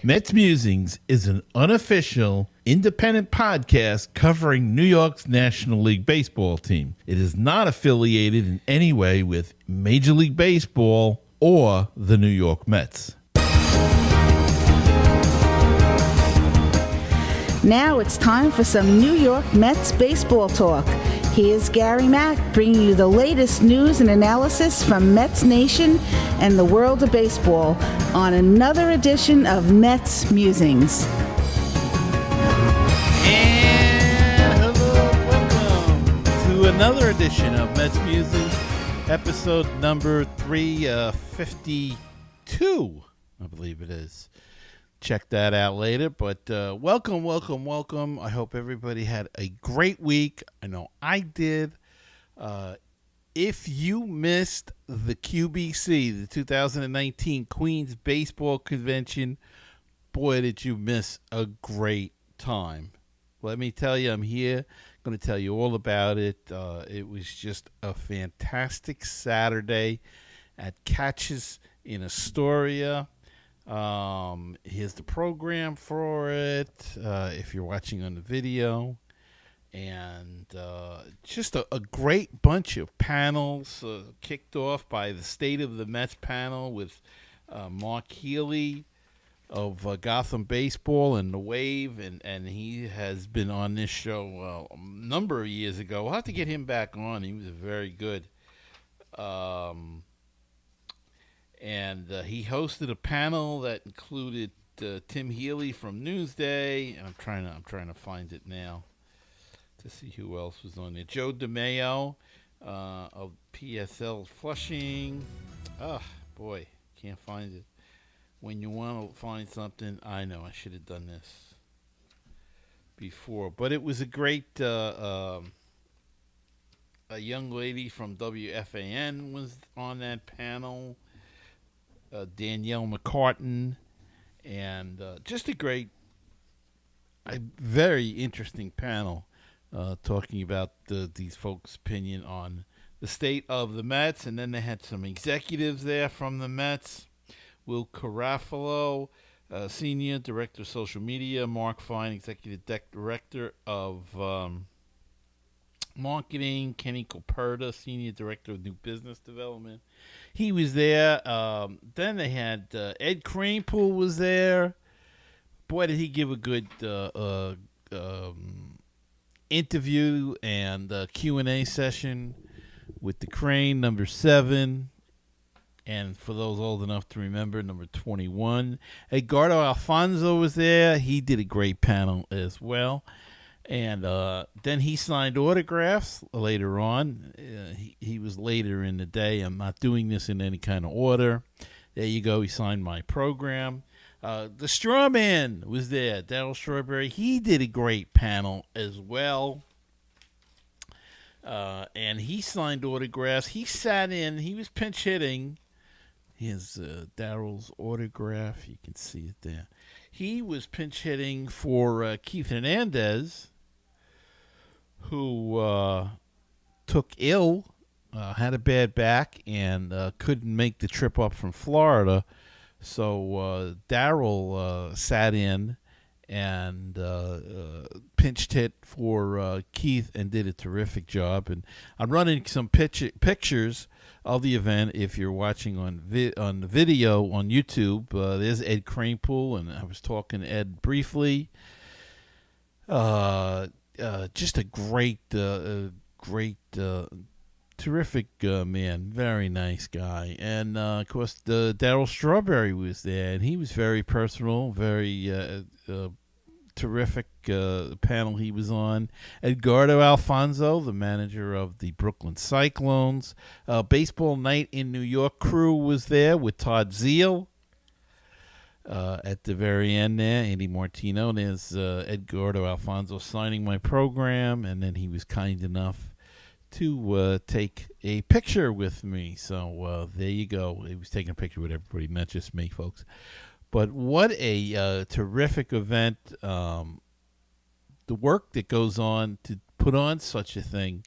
Mets Musings is an unofficial, independent podcast covering New York's National League Baseball team. It is not affiliated in any way with Major League Baseball or the New York Mets. Now it's time for some New York Mets baseball talk. Here's Gary Mack bringing you the latest news and analysis from Mets Nation and the world of baseball on another edition of Mets Musings. And hello, welcome to another edition of Mets Musings, episode number 352, I believe it is. Check that out later, but welcome. I hope everybody had a great week. I know I did. If you missed the QBC, the 2019 Queens Baseball Convention, boy, did you miss a great time. Let me tell you, I'm here. I'm going to tell you all about it. It was just a fantastic Saturday at Catches in Astoria. Here's the program for it, if you're watching on the video, and just a great bunch of panels, kicked off by the State of the Mets panel with Mark Healy of Gotham Baseball and The Wave, and he has been on this show a number of years ago. We'll have to get him back on. He was very good. And he hosted a panel that included Tim Healy from Newsday. And I'm trying to find it now to see who else was on there. Joe DeMayo of PSL Flushing. Oh boy, can't find it. When you want to find something, I know I should have done this before, but it was a great. A young lady from WFAN was on that panel. Danielle McCartan, and just a very interesting panel talking about these folks' opinion on the state of the Mets. And then they had some executives there from the Mets. Will Carafalo, Senior Director of Social Media, Mark Fine, Executive Director of Marketing, Kenny Coperta, Senior Director of New Business Development. He was there. Then they had Ed Kranepool was there. Boy, did he give a good interview and Q&A session with the Crane, number 7. And for those old enough to remember, number 21. Edgardo Alfonso was there. He did a great panel as well. And then he signed autographs later on. He was later in the day. I'm not doing this in any kind of order. There you go. He signed my program. The Strawman was there. Darryl Strawberry. He did a great panel as well. And he signed autographs. He sat in. He was pinch hitting. Here's Darryl's autograph. You can see it there. He was pinch hitting for Keith Hernandez, who took ill, had a bad back, and couldn't make the trip up from Florida. So Darryl sat in and pinched hit for Keith and did a terrific job. And I'm running some pictures of the event. If you're watching on the video on YouTube, there's Ed Kranepool, and I was talking to Ed briefly. Just a great, terrific man. Very nice guy. And, of course, Darryl Strawberry was there, and he was very personal, very terrific panel he was on. Edgardo Alfonso, the manager of the Brooklyn Cyclones. Baseball Night in New York crew was there with Todd Zeal. At the very end there, Andy Martino. There's Edgardo Alfonso signing my program, and then he was kind enough to take a picture with me. So there you go. He was taking a picture with everybody, not just me, folks. But what a terrific event. The work that goes on to put on such a thing,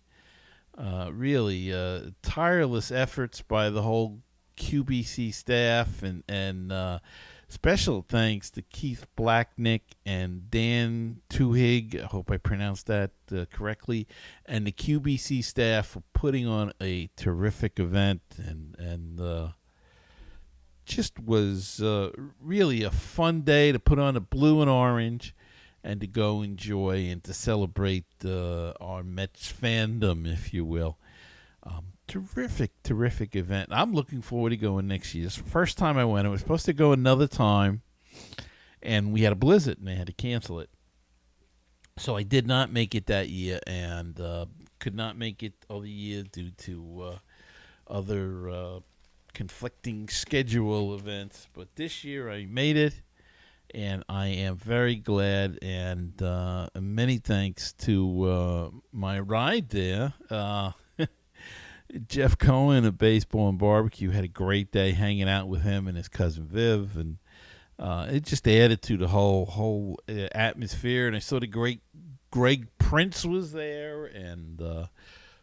really tireless efforts by the whole QBC staff and Special thanks to Keith Blacknick and Dan Tuhig. I hope I pronounced that correctly. And the QBC staff for putting on a terrific event, and just was really a fun day to put on the blue and orange and to go enjoy and to celebrate our Mets fandom, if you will. Terrific event. I'm looking forward to going next year. It's the first time I went. I was supposed to go another time, and we had a blizzard, and they had to cancel it. So I did not make it that year, and could not make it other year due to other conflicting schedule events. But this year I made it, and I am very glad, and many thanks to my ride there. Jeff Cohen of Baseball and Barbecue had a great day hanging out with him and his cousin Viv, and it just added to the whole atmosphere. And I saw the great Greg Prince was there, and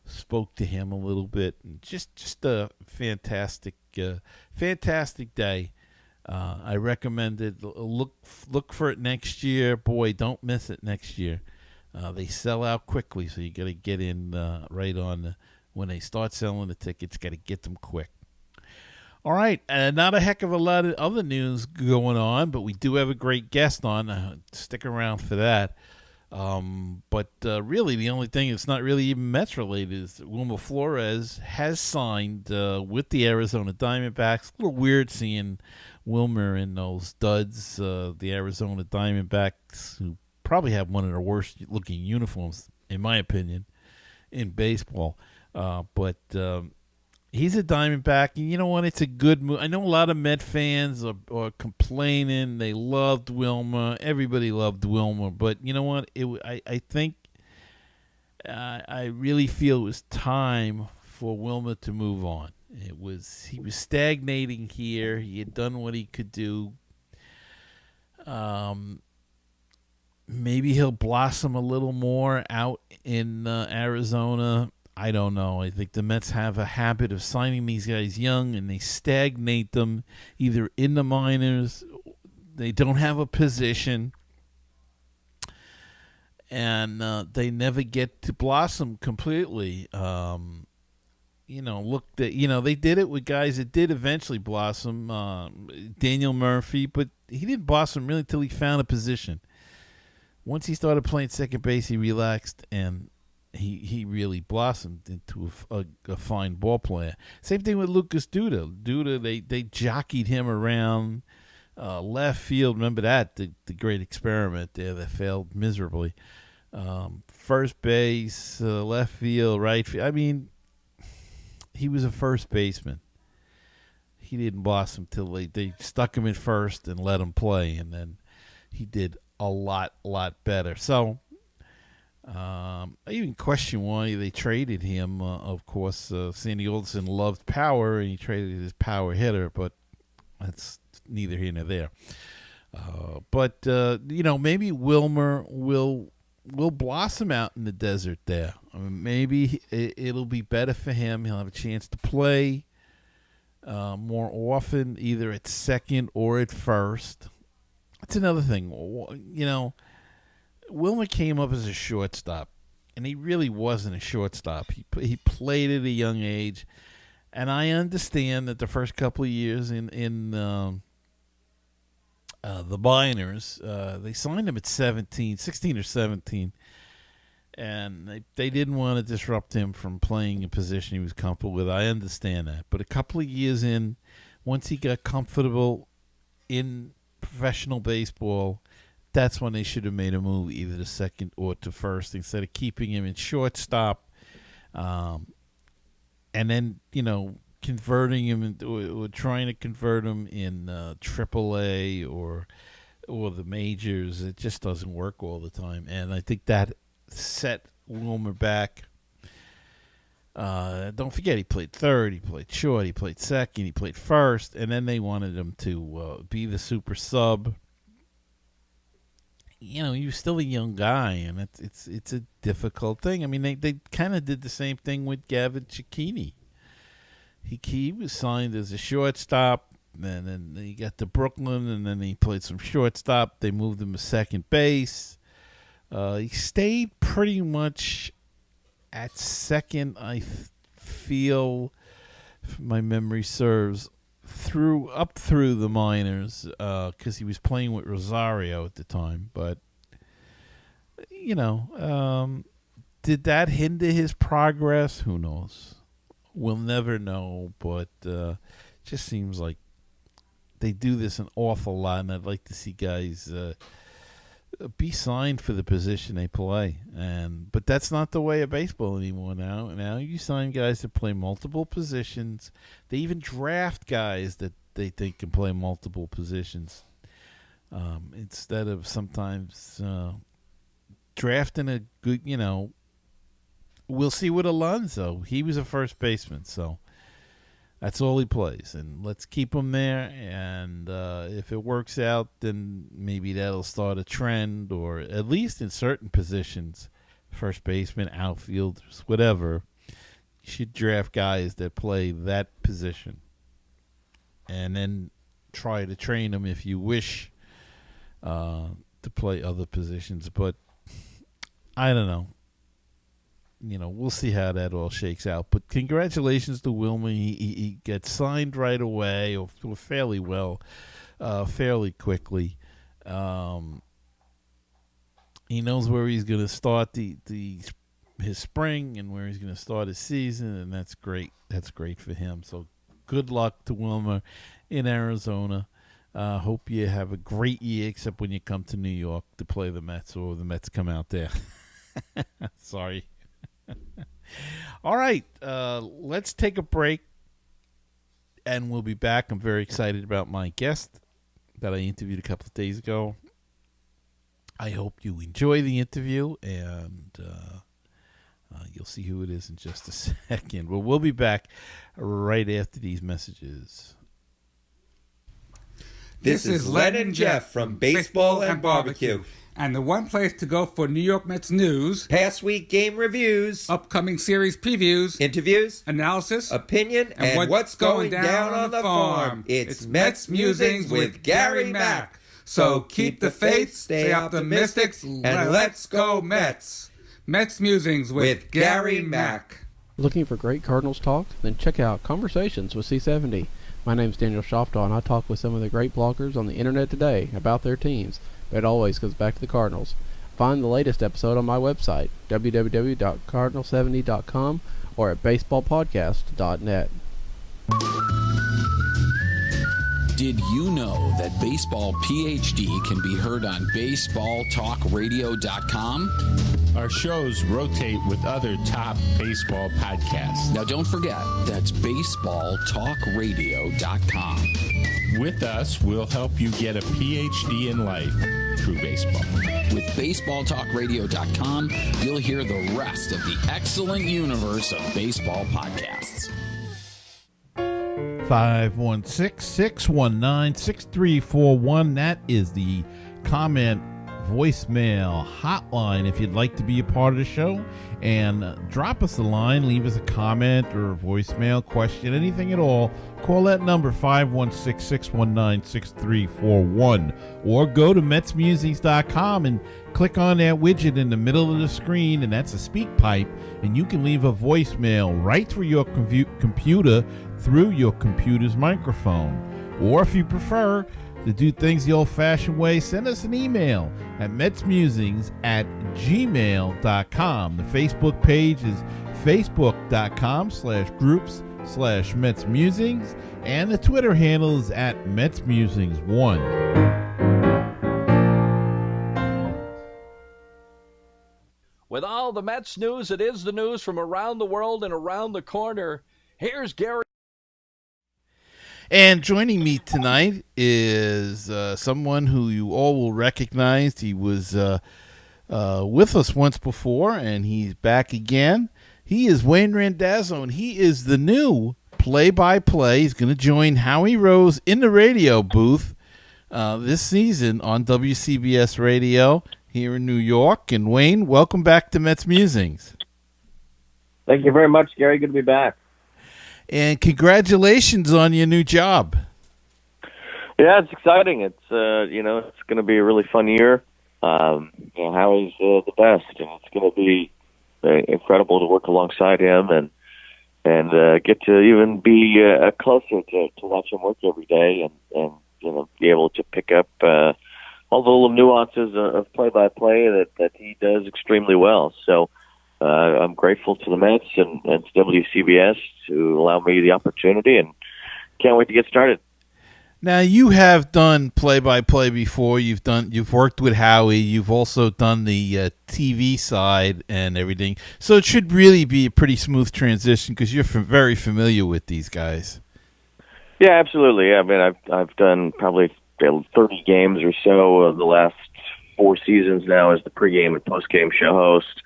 spoke to him a little bit, and just a fantastic day. I recommend it. Look for it next year. Boy, don't miss it next year. They sell out quickly, so you got to get in right on when they start selling the tickets. Got to get them quick. All right, not a heck of a lot of other news going on, but we do have a great guest on. Stick around for that. But really, the only thing that's not really even Mets related is Wilmer Flores has signed with the Arizona Diamondbacks. A little weird seeing Wilmer in those duds. The Arizona Diamondbacks, who probably have one of the worst looking uniforms, in my opinion, in baseball. But he's a Diamondback, and you know what? It's a good move. I know a lot of Met fans are complaining. They loved Wilmer. Everybody loved Wilmer. But you know what? I think I really feel it was time for Wilmer to move on. He was stagnating here. He had done what he could do. Maybe he'll blossom a little more out in Arizona. I don't know. I think the Mets have a habit of signing these guys young, and they stagnate them either in the minors. They don't have a position, and they never get to blossom completely. They did it with guys that did eventually blossom. Daniel Murphy, but he didn't blossom really until he found a position. Once he started playing second base, he relaxed, and he really blossomed into a fine ball player. Same thing with Lucas Duda. They jockeyed him around left field. Remember that, the great experiment there that failed miserably. First base, left field, right field. I mean, he was a first baseman. He didn't blossom till they stuck him in first and let him play, and then he did a lot better. So I even question why they traded him. Of course, Sandy Alderson loved power, and he traded his power hitter, but that's neither here nor there. But maybe Wilmer will blossom out in the desert there. I mean, maybe it'll be better for him. He'll have a chance to play more often, either at second or at first. That's another thing. Wilmer came up as a shortstop, and he really wasn't a shortstop. He played at a young age, and I understand that the first couple of years in the minors, they signed him at 16 or 17, and they didn't want to disrupt him from playing a position he was comfortable with. I understand that. But a couple of years in, once he got comfortable in professional baseball, that's when they should have made a move either to second or to first instead of keeping him in shortstop, and then converting him or trying to convert him in AAA or the majors. It just doesn't work all the time, and I think that set Wilmer back. Don't forget, he played third, he played short, he played second, he played first, and then they wanted him to be the super sub. He was still a young guy, and it's a difficult thing. I mean, they kind of did the same thing with Gavin Cecchini. He was signed as a shortstop. And then he got to Brooklyn, and then he played some shortstop. They moved him to second base. He stayed pretty much at second, I feel, if my memory serves, up through the minors, because he was playing with Rosario at the time. But, did that hinder his progress? Who knows? We'll never know, but just seems like they do this an awful lot, and I'd like to see guys be signed for the position they play. But that's not the way of baseball anymore now. Now you sign guys that play multiple positions. They even draft guys that they think can play multiple positions, instead of sometimes drafting a good, we'll see with Alonso. He was a first baseman, so that's all he plays, and let's keep him there. And if it works out, then maybe that'll start a trend, or at least in certain positions, first baseman, outfielders, whatever. You should draft guys that play that position, and then try to train them if you wish to play other positions. But I don't know. We'll see how that all shakes out. But congratulations to Wilmer. He gets signed right away, or fairly well, fairly quickly. He knows where he's going to start his spring and where he's going to start his season, and that's great. That's great for him. So good luck to Wilmer in Arizona. Hope you have a great year, except when you come to New York to play the Mets, or the Mets come out there. Sorry. All right, let's take a break, and we'll be back. I'm very excited about my guest that I interviewed a couple of days ago. I hope you enjoy the interview, and you'll see who it is in just a second. But we'll be back right after these messages. This is Len and Jeff from Baseball and Barbecue. And the one place to go for New York Mets news, past week game reviews, upcoming series previews, interviews, analysis, opinion, and what's going down on the farm. It's Mets Musings with Gary Mack. So keep the faith, stay optimistic, and let's go Mets. Mets Musings with Gary Mack. Looking for great Cardinals talk? Then check out Conversations with C70. My name's Daniel Shoftaw, and I talk with some of the great bloggers on the internet today about their teams. But it always goes back to the Cardinals. Find the latest episode on my website, www.cardinal70.com, or at baseballpodcast.net. Did you know that Baseball PhD can be heard on baseballtalkradio.com? Our shows rotate with other top baseball podcasts. Now don't forget, that's baseballtalkradio.com. With us, we'll help you get a PhD in life through baseball. With baseballtalkradio.com, you'll hear the rest of the excellent universe of baseball podcasts. 516-619-6341. That is the comment voicemail hotline if you'd like to be a part of the show. And drop us a line, leave us a comment or a voicemail, question, anything at all. Call that number, 516-619-6341. Or go to MetsMusings.com and click on that widget in the middle of the screen, and that's a speak pipe, and you can leave a voicemail right through your computer, through your computer's microphone. Or if you prefer to do things the old-fashioned way, send us an email at metsmusings@gmail.com. The Facebook page is facebook.com/groups/MetsMusings, and the Twitter handle is at MetsMusings1. With all the Mets news, it is the news from around the world and around the corner. Here's Gary. And joining me tonight is someone who you all will recognize. He was with us once before, and he's back again. He is Wayne Randazzo, and he is the new play-by-play. He's going to join Howie Rose in the radio booth this season on WCBS Radio here in New York. And Wayne, welcome back to Mets Musings. Thank you very much, Gary. Good to be back. And congratulations on your new job. Yeah, it's exciting. It's it's going to be a really fun year. Howie's the best, and it's going to be incredible to work alongside him and get to even be closer to watch him work every day and be able to pick up all the little nuances of play-by-play that he does extremely well. So I'm grateful to the Mets and to WCBS to allow me the opportunity, and can't wait to get started. Now, you have done play-by-play before. You've worked with Howie. You've also done the TV side and everything. So it should really be a pretty smooth transition because you're very familiar with these guys. Yeah, absolutely. I mean, I've done probably 30 games or so the last 4 seasons now as the pregame and postgame show host.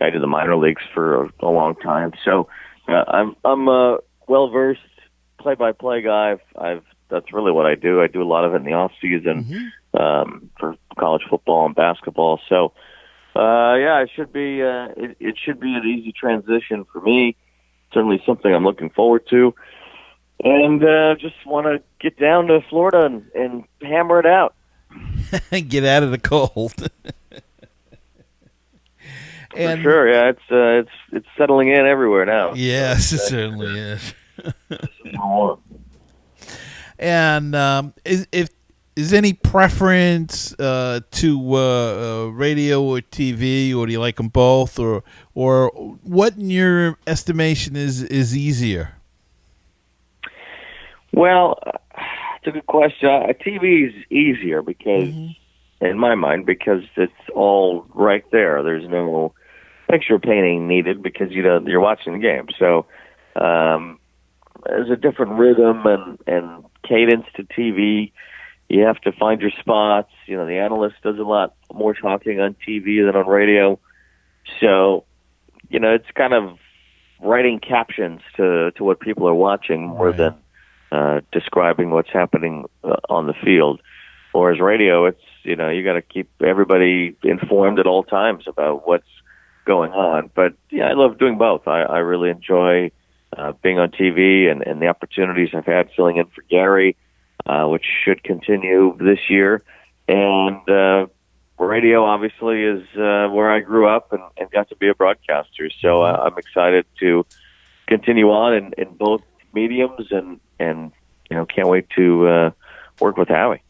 I did the minor leagues for a long time, so I'm a well-versed play-by-play guy. That's really what I do. I do a lot of it in the off season for college football and basketball. So, it should be it should be an easy transition for me. Certainly something I'm looking forward to, and just want to get down to Florida and hammer it out. Get out of the cold. For sure, yeah, it's settling in everywhere now. Yes, it certainly is. And is any preference to radio or TV, or do you like them both, or what in your estimation is easier? Well, it's a good question. TV is easier because, in my mind, because it's all right there. There's no picture painting needed because you're watching the game. So there's a different rhythm and cadence to TV. You have to find your spots. The analyst does a lot more talking on TV than on radio. So, it's kind of writing captions to what people are watching more than describing what's happening on the field. Whereas radio, it's, you got to keep everybody informed at all times about what's going on. But, yeah, I love doing both. I really enjoy being on TV and the opportunities I've had filling in for Gary, which should continue this year. And radio, obviously, is where I grew up and got to be a broadcaster. So I'm excited to continue on in both mediums and can't wait to work with Howie.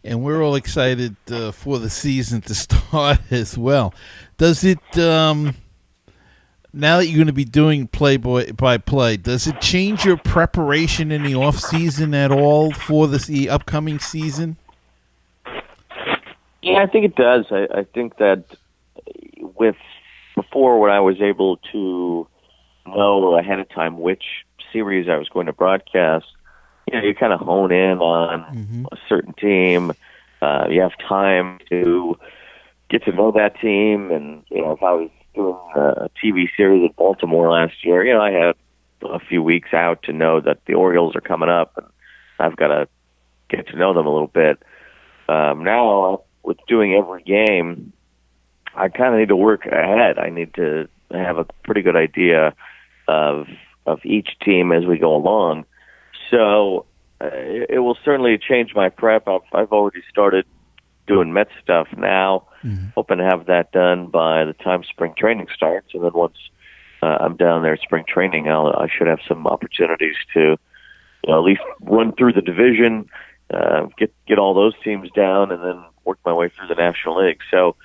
And we're all excited for the season to start as well. Does it... now that you're going to be doing play-by-play, does it change your preparation in the off-season at all for the upcoming season? Yeah, I think it does. I think that before when I was able to know ahead of time which series I was going to broadcast, you kind of hone in on a certain team. You have time to get to know that team, and if I was doing a TV series in Baltimore last year, I had a few weeks out to know that the Orioles are coming up, and I've got to get to know them a little bit. Now, with doing every game, I kind of need to work ahead. I need to have a pretty good idea of each team as we go along. So it will certainly change my prep. I've already started doing Mets stuff now, hoping to have that done by the time spring training starts. And then once I'm down there at spring training, I should have some opportunities to at least run through the division, get all those teams down, and then work my way through the National League. So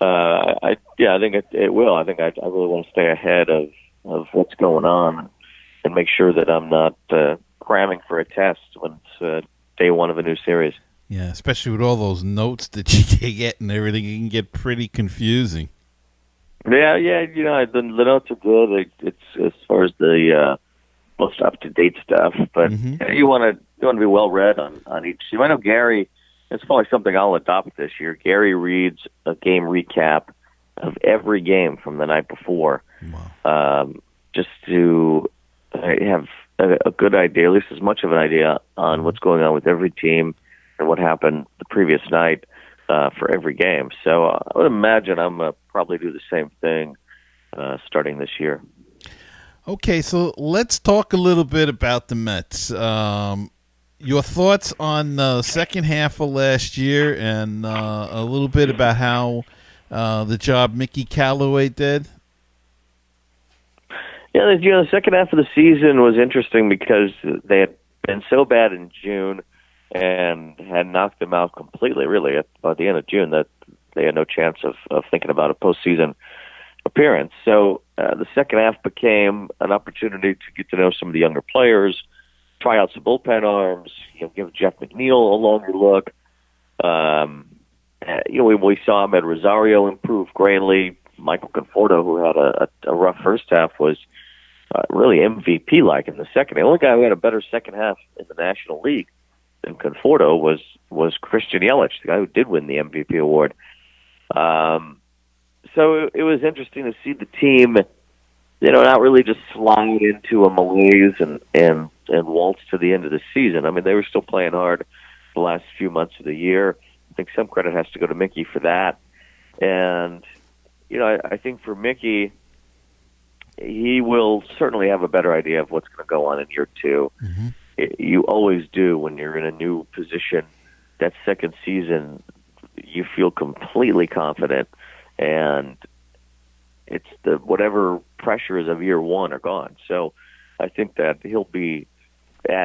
I think it will. I think I really want to stay ahead of what's going on and make sure that I'm not cramming for a test when it's day one of a new series. Yeah, especially with all those notes that you get and everything, it can get pretty confusing. Yeah, the notes are good. It's as far as the most up to date stuff, but you want to be well read on each team. I know Gary. It's probably something I'll adopt this year. Gary reads a game recap of every game from the night before, just to have a good idea, at least as much of an idea on what's going on with every team and what happened the previous night for every game. So I would imagine I'm going to probably do the same thing starting this year. Okay, so let's talk a little bit about the Mets. Your thoughts on the second half of last year and a little bit about how the job Mickey Callaway did? Yeah, the second half of the season was interesting because they had been so bad in June and had knocked them out completely, really, by the end of June, that they had no chance of thinking about a postseason appearance. So the second half became an opportunity to get to know some of the younger players, try out some bullpen arms, give Jeff McNeil a longer look. We saw Ahmed Rosario improve greatly. Michael Conforto, who had a rough first half, was really MVP-like in the second. The only guy who had a better second half in the National League than Conforto was Christian Yelich, the guy who did win the MVP award. So it was interesting to see the team, not really just slide into a malaise and waltz to the end of the season. I mean, they were still playing hard the last few months of the year. I think some credit has to go to Mickey for that. And, I think for Mickey, he will certainly have a better idea of what's going to go on in year two. Mm-hmm. You always do when you're in a new position. That second season, you feel completely confident, and it's whatever pressures of year one are gone. So I think that he'll be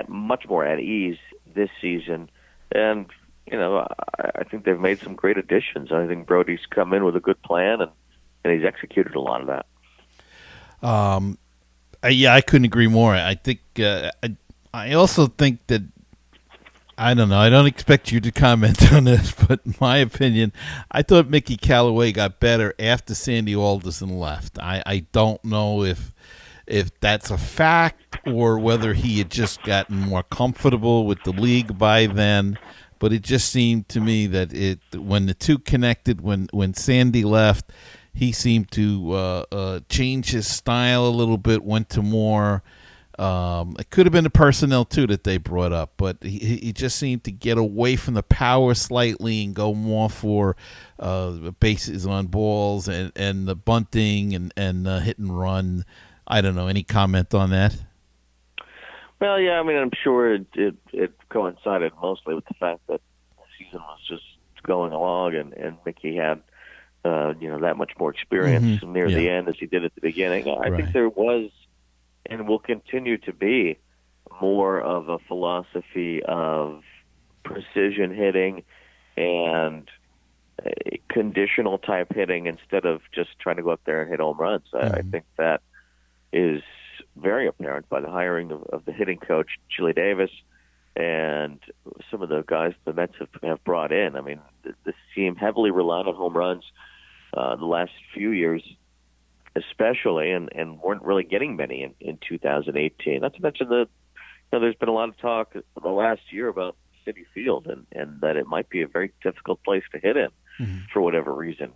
much more at ease this season. And, I think they've made some great additions. I think Brody's come in with a good plan, and he's executed a lot of that. I couldn't agree more. I think I also think that, I don't know, I don't expect you to comment on this, but in my opinion, I thought Mickey Callaway got better after Sandy Alderson left. I don't know if that's a fact or whether he had just gotten more comfortable with the league by then, but it just seemed to me that when the two connected, when Sandy left, he seemed to change his style a little bit, went to more. It could have been the personnel, too, that they brought up, but he just seemed to get away from the power slightly and go more for bases on balls and the bunting and hit and run. I don't know. Any comment on that? Well, yeah, I mean, I'm sure it coincided mostly with the fact that the season was just going along and Mickey had that much more experience near the end as he did at the beginning. I think there was and will continue to be more of a philosophy of precision hitting and conditional type hitting instead of just trying to go up there and hit home runs. I think that is very apparent by the hiring of the hitting coach, Chili Davis, and some of the guys the Mets have brought in. I mean, this team heavily relied on home runs the last few years, especially, and weren't really getting many in 2018. Not to mention there's been a lot of talk the last year about Citi Field and that it might be a very difficult place to hit in for whatever reason.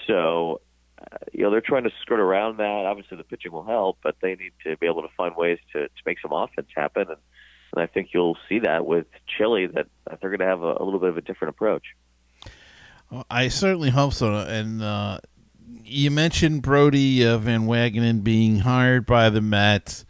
So, they're trying to skirt around that. Obviously, the pitching will help, but they need to be able to find ways to make some offense happen. And I think you'll see that with Chile, that they're going to have a little bit of a different approach. Well, I certainly hope so. And you mentioned Brody Van Wagenen being hired by the Mets.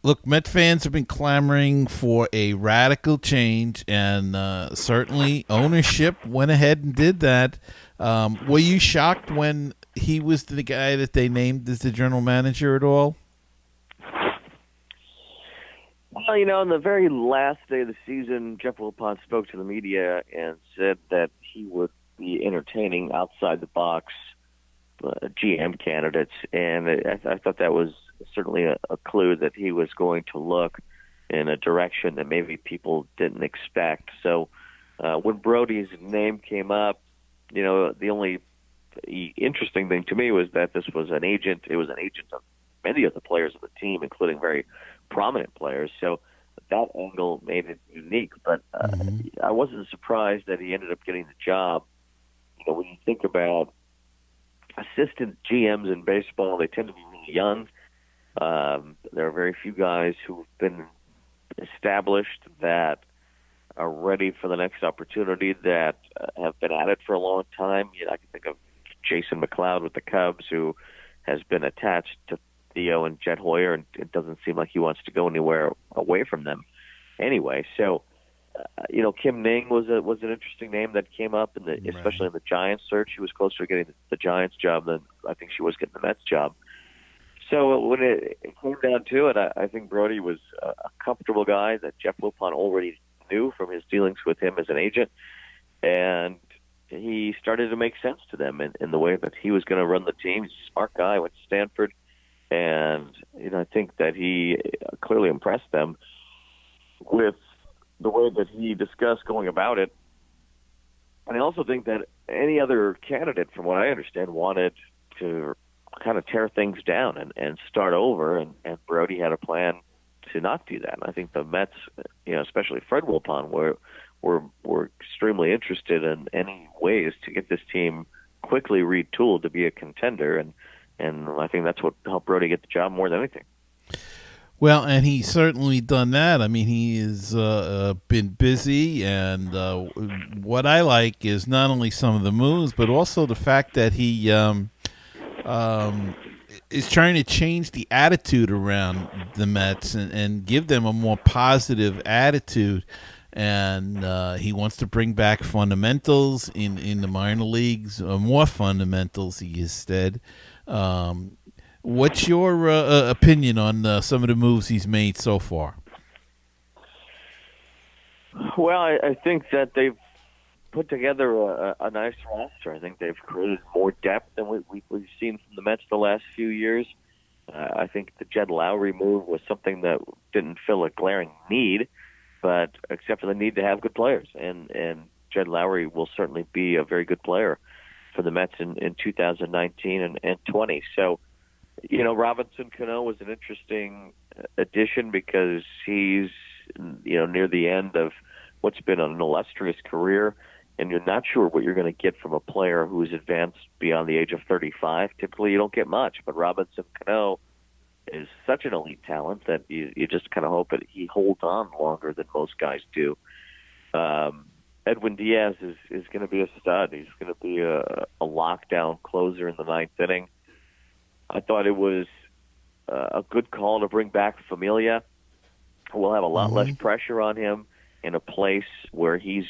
Look, Met fans have been clamoring for a radical change, and certainly ownership went ahead and did that. Were you shocked when he was the guy that they named as the general manager at all? Well, on the very last day of the season, Jeff Wilpon spoke to the media and said that he would be entertaining outside-the-box GM candidates, and I thought that was certainly a clue that he was going to look in a direction that maybe people didn't expect. So when Brody's name came up, the only interesting thing to me was that this was an agent. It was an agent of many of the players of the team, including very prominent players. So that angle made it unique. But I wasn't surprised that he ended up getting the job. When you think about assistant GMs in baseball, they tend to be really young. There are very few guys who've been established that are ready for the next opportunity, that have been at it for a long time. I can think of Jason McLeod with the Cubs, who has been attached to Theo and Jed Hoyer, and it doesn't seem like he wants to go anywhere away from them. anyway. So, Kim Ning was an interesting name that came up, especially in the Giants search. She was closer to getting the Giants job than I think she was getting the Mets job. So when it came down to it, I think Brody was a comfortable guy that Jeff Wilpon already knew from his dealings with him as an agent, and he started to make sense to them in the way that he was going to run the team. He's a smart guy, went to Stanford, and I think that he clearly impressed them with the way that he discussed going about it. And I also think that any other candidate, from what I understand, wanted to kind of tear things down and start over, and Brody had a plan to not do that. And I think the Mets, especially Fred Wilpon, were extremely interested in any ways to get this team quickly retooled to be a contender, and I think that's what helped Brody get the job more than anything. Well, and he's certainly done that. I mean, he has been busy, and what I like is not only some of the moves, but also the fact that he is trying to change the attitude around the Mets and give them a more positive attitude. And he wants to bring back fundamentals in the minor leagues, more fundamentals, he has said. What's your opinion on some of the moves he's made so far? Well, I think that they've put together a nice roster. I think they've created more depth than we've seen from the Mets the last few years. I think the Jed Lowry move was something that didn't fill a glaring need, but except for the need to have good players. And Jed Lowry will certainly be a very good player for the Mets in 2019 and 20. So, Robinson Cano was an interesting addition because he's, near the end of what's been an illustrious career, and you're not sure what you're going to get from a player who's advanced beyond the age of 35. Typically, you don't get much, but Robinson Cano is such an elite talent that you just kind of hope that he holds on longer than most guys do. Edwin Diaz is going to be a stud. He's going to be a lockdown closer in the ninth inning. I thought it was a good call to bring back Familia. We'll have a lot less pressure on him in a place where he's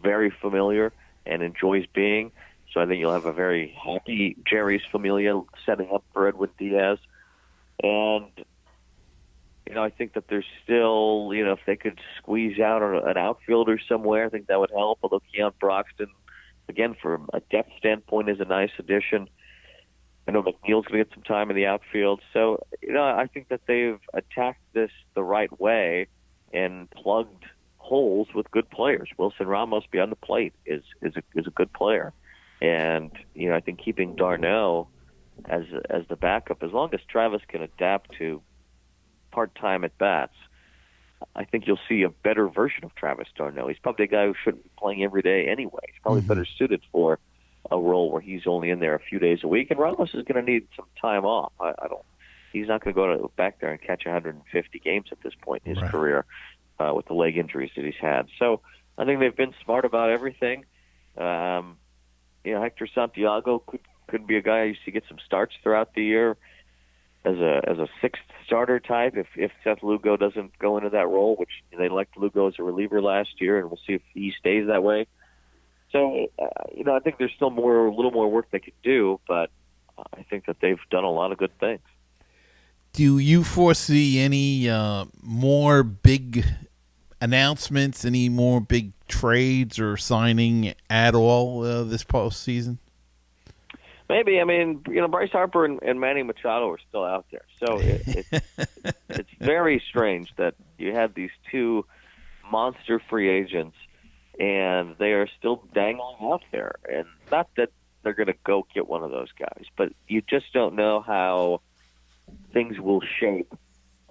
very familiar and enjoys being. So I think you'll have a very happy Jerry's Familia setting up for Edwin Diaz. And, I think that there's still, if they could squeeze out an outfielder somewhere, I think that would help. Although Keon Broxton, again, from a depth standpoint, is a nice addition. I know McNeil's going to get some time in the outfield. So, I think that they've attacked this the right way and plugged holes with good players. Wilson Ramos behind the plate is a good player. And, I think keeping Darno as the backup, as long as Travis can adapt to part-time at-bats, I think you'll see a better version of Travis Darno. He's probably a guy who shouldn't be playing every day anyway. He's probably better suited for a role where he's only in there a few days a week, and Ramos is going to need some time off. He's not going to go back there and catch 150 games at this point in his career with the leg injuries that he's had. So I think they've been smart about everything. Hector Santiago could be a guy who get some starts throughout the year as a sixth starter type if Seth Lugo doesn't go into that role, which they liked Lugo as a reliever last year, and we'll see if he stays that way. So, I think there's still a little more work they could do, but I think that they've done a lot of good things. Do you foresee any more big announcements, any more big trades or signing at all this postseason? Maybe. I mean, Bryce Harper and Manny Machado are still out there. So it's very strange that you had these two monster free agents and they are still dangling out there. And not that they're going to go get one of those guys, but you just don't know how things will shape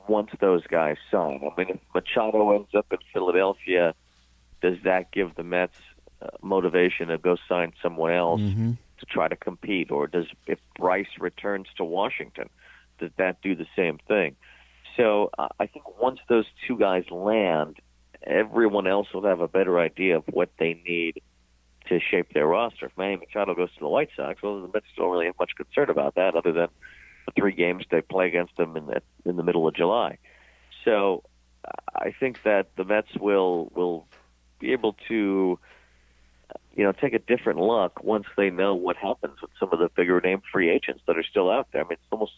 once those guys sign. I mean, if Machado ends up in Philadelphia, does that give the Mets motivation to go sign someone else to try to compete? Or if Bryce returns to Washington, does that do the same thing? So I think once those two guys land, everyone else will have a better idea of what they need to shape their roster. If Manny Machado goes to the White Sox, well, the Mets don't really have much concern about that other than the 3 games they play against them in the middle of July. So I think that the Mets will be able to, take a different look once they know what happens with some of the bigger name free agents that are still out there. I mean, it's almost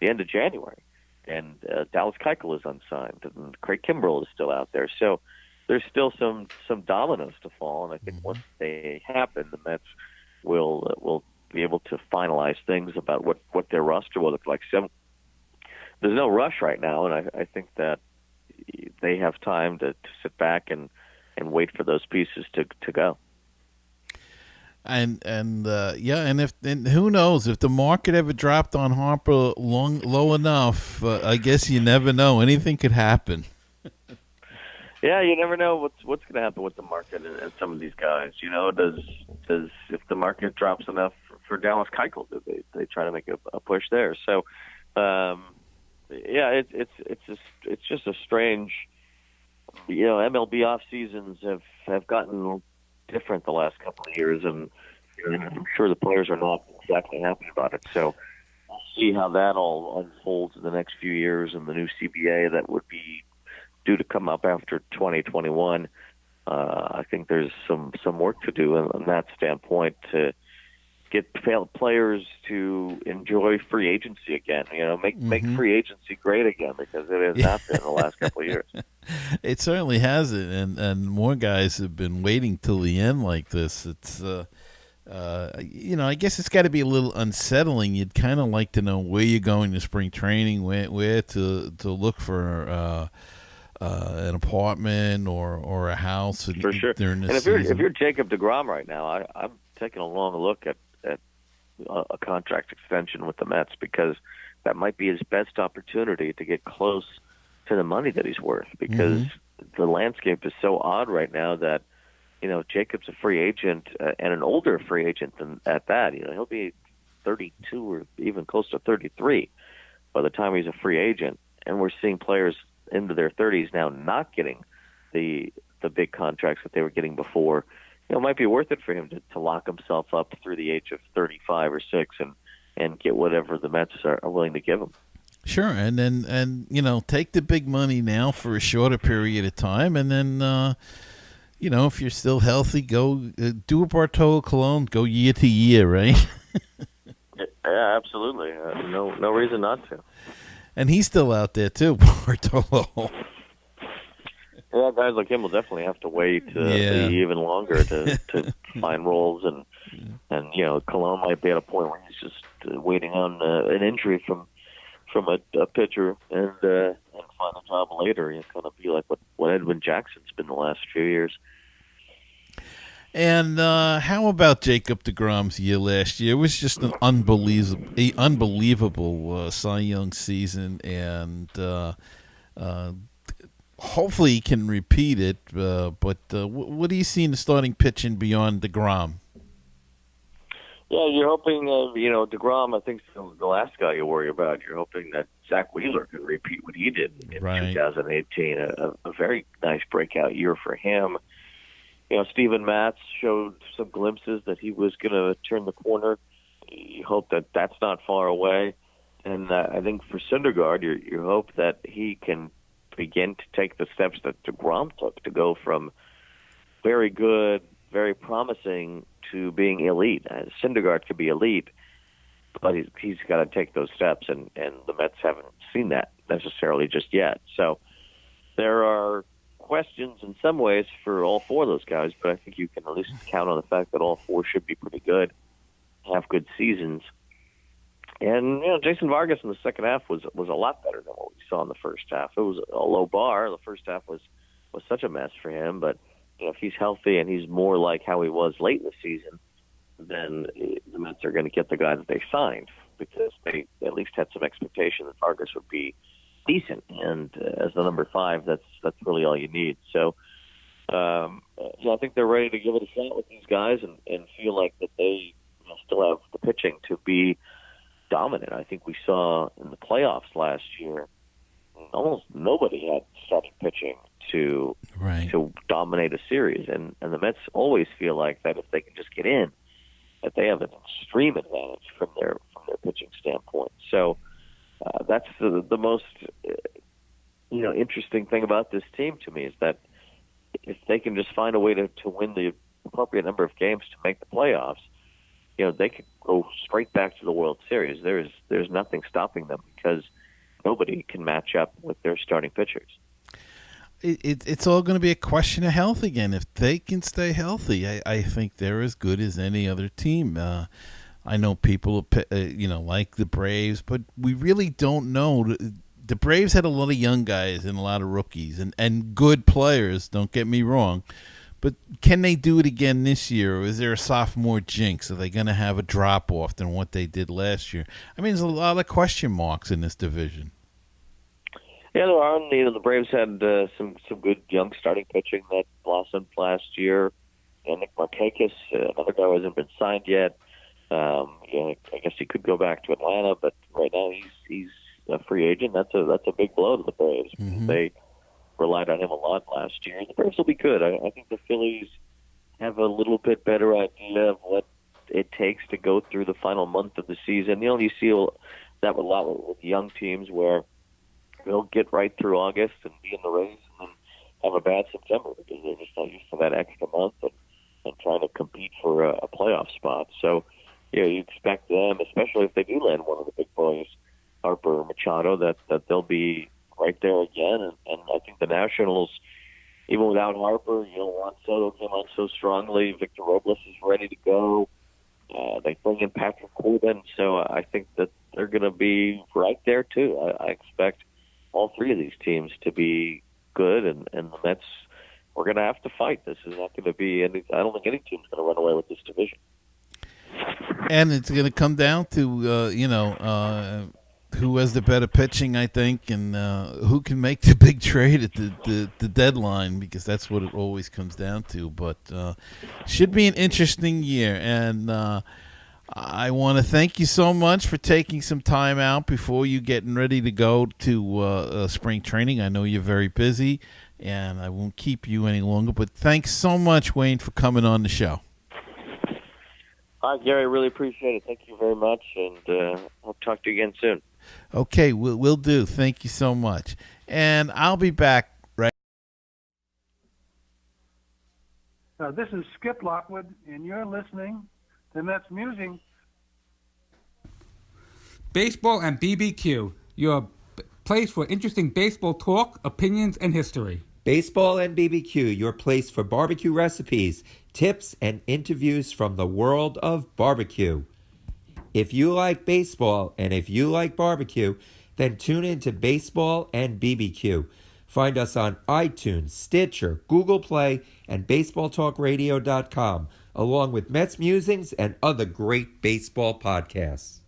the end of January, and Dallas Keuchel is unsigned, and Craig Kimbrell is still out there. So there's still some dominoes to fall, and I think once they happen, the Mets will be able to finalize things about what their roster will look like. So there's no rush right now, and I think that they have time to sit back and wait for those pieces to go. And who knows if the market ever dropped on Harper low enough? I guess you never know. Anything could happen. Yeah, you never know what's going to happen with the market and some of these guys. Does if the market drops enough for Dallas Keuchel, do they try to make a push there? So, it's just a strange. MLB off seasons have gotten different the last couple of years, and I'm sure the players are not exactly happy about it. So we'll see how that all unfolds in the next few years, and the new CBA that would be due to come up after 2021. I think there's some work to do on that standpoint to get players to enjoy free agency again. Make free agency great again, because it has not been the last couple of years. It certainly hasn't, and more guys have been waiting till the end like this. It's I guess it's got to be a little unsettling. You'd kind of like to know where you're going to spring training, where to look for an apartment or a house. For sure. During this and season. if you're Jacob deGrom right now, I'm taking a long look at a contract extension with the Mets, because that might be his best opportunity to get close to the money that he's worth, because the landscape is so odd right now that, Jacob's a free agent and an older free agent than at that. He'll be 32 or even close to 33 by the time he's a free agent. And we're seeing players into their 30s now not getting the big contracts that they were getting before. It might be worth it for him to lock himself up through the age of 35 or 6 and get whatever the Mets are willing to give him. Sure, and then take the big money now for a shorter period of time, and then if you're still healthy, go do a Bartolo Colon, go year to year, right? Yeah, absolutely. No reason not to. And he's still out there too, Bartolo. Yeah, guys like him will definitely have to wait even longer to find roles, and Colon might be at a point where he's just waiting on an injury from a pitcher and find a job later. It's going to be like what Edwin Jackson's been the last few years. And how about Jacob deGrom's year last year? It was just an unbelievable Cy Young season, and hopefully he can repeat it. But what do you see in the starting pitching beyond deGrom? Yeah, you're hoping, deGrom, I think, is the last guy you worry about. You're hoping that Zach Wheeler can repeat what he did in 2018, a very nice breakout year for him. Steven Matz showed some glimpses that he was going to turn the corner. You hope that that's not far away. And I think for Syndergaard, you hope that he can begin to take the steps that deGrom took to go from very good, very promising to being elite. Syndergaard could be elite, but he's got to take those steps, and the Mets haven't seen that necessarily just yet. So there are questions in some ways for all four of those guys, but I think you can at least count on the fact that all four should be pretty good, have good seasons. And Jason Vargas in the second half was a lot better than what we saw in the first half. It was a low bar. The first half was such a mess for him, but if he's healthy and he's more like how he was late in the season, then the Mets are going to get the guy that they signed, because they at least had some expectation that Vargas would be decent. And as the number 5, that's really all you need. So I think they're ready to give it a shot with these guys and feel like that they still have the pitching to be dominant. I think we saw in the playoffs last year, almost nobody had starting pitching to dominate a series, and the Mets always feel like that if they can just get in, that they have an extreme advantage from their pitching standpoint. So that's the most interesting thing about this team to me is that if they can just find a way to win the appropriate number of games to make the playoffs, they could go straight back to the World Series. There's nothing stopping them because nobody can match up with their starting pitchers. It's all going to be a question of health again. If they can stay healthy, I think they're as good as any other team. I know people, like the Braves, but we really don't know. The Braves had a lot of young guys and a lot of rookies and good players, don't get me wrong. But can they do it again this year, or is there a sophomore jinx? Are they going to have a drop-off than what they did last year? I mean, there's a lot of question marks in this division. Yeah, there are. The Braves had some good young starting pitching that blossomed last year. Nick Markakis, another guy who hasn't been signed yet. I guess he could go back to Atlanta, but right now he's a free agent. That's a big blow to the Braves. Mm-hmm. They relied on him a lot last year. The Braves will be good. I think the Phillies have a little bit better idea of what it takes to go through the final month of the season. You see that a lot with young teams where they'll get right through August and be in the race and then have a bad September because they're just not used to that extra month and trying to compete for a playoff spot. So, you expect them, especially if they do land one of the big boys, Harper or Machado, that they'll be right there again. And I think the Nationals, even without Harper, Juan Soto came on so strongly. Victor Robles is ready to go. They bring in Patrick Corbin, so I think that they're going to be right there too. I expect all three of these teams to be good, and the Mets, we're going to have to fight. This is not going to be I don't think any team's going to run away with this division. And it's going to come down to who has the better pitching, I think, and who can make the big trade at the deadline, because that's what it always comes down to. But should be an interesting year, and I want to thank you so much for taking some time out before you getting ready to go to spring training. I know you're very busy, and I won't keep you any longer. But thanks so much, Wayne, for coming on the show. All right, Gary, I really appreciate it. Thank you very much, and I'll talk to you again soon. Okay, we'll do. Thank you so much. And I'll be back right. This is Skip Lockwood, and you're listening to MetsMusings. Baseball and BBQ, your place for interesting baseball talk, opinions, and history. Baseball and BBQ, your place for barbecue recipes, tips, and interviews from the world of barbecue. If you like baseball and if you like barbecue, then tune in to Baseball and BBQ. Find us on iTunes, Stitcher, Google Play, and BaseballTalkRadio.com, along with Mets Musings and other great baseball podcasts.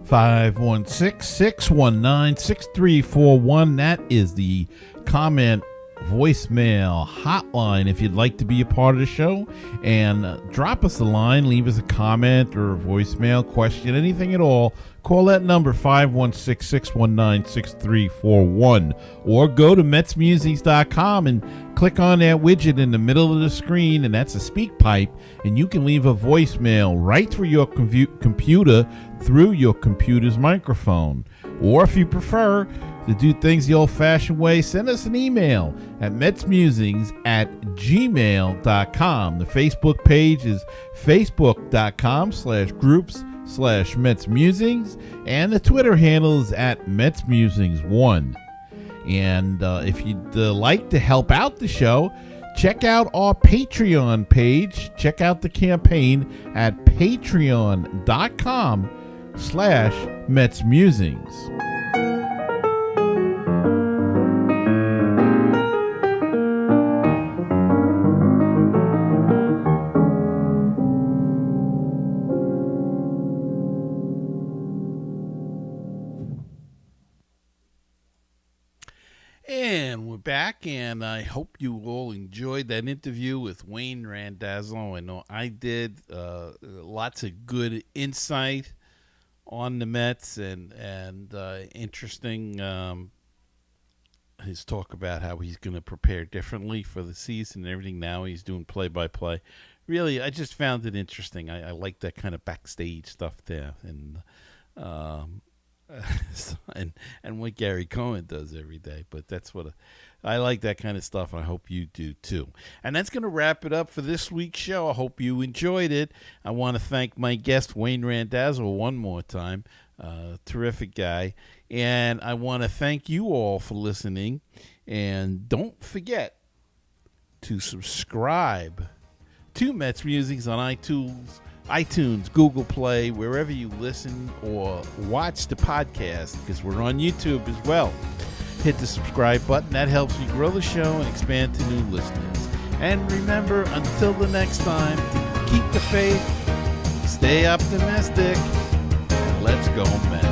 516-619-6341. That is the comment voicemail hotline if you'd like to be a part of the show, and drop us a line, leave us a comment or a voicemail question, anything at all. Call that number 516-619-6341, or go to MetsMusings.com and click on that widget in the middle of the screen, and that's a speak pipe, and you can leave a voicemail right through your computer through your computer's microphone. Or if you prefer to do things the old-fashioned way, send us an email at metsmusings@gmail.com. The Facebook page is facebook.com/groups/MetsMusings, and the Twitter handle is @MetsMusings1. And if you'd like to help out the show, check out our Patreon page. Check out the campaign at patreon.com/MetsMusings. And we're back, and I hope you all enjoyed that interview with Wayne Randazzo. I know I did. Lots of good insight on the Mets, and interesting his talk about how he's going to prepare differently for the season and everything. Now he's doing play-by-play. Really, I just found it interesting. I like that kind of backstage stuff there, and and what Gary Cohen does every day. But that's what I like, that kind of stuff. I hope you do too. And that's going to wrap it up for this week's show. I hope you enjoyed it. I want to thank my guest, Wayne Randazzo, one more time. Terrific guy. And I want to thank you all for listening. And don't forget to subscribe to Mets Musings on iTunes, Google Play, wherever you listen or watch the podcast, because we're on YouTube as well. Hit the subscribe button. That helps me grow the show and expand to new listeners. And remember, until the next time, keep the faith, stay optimistic, and let's go Mets.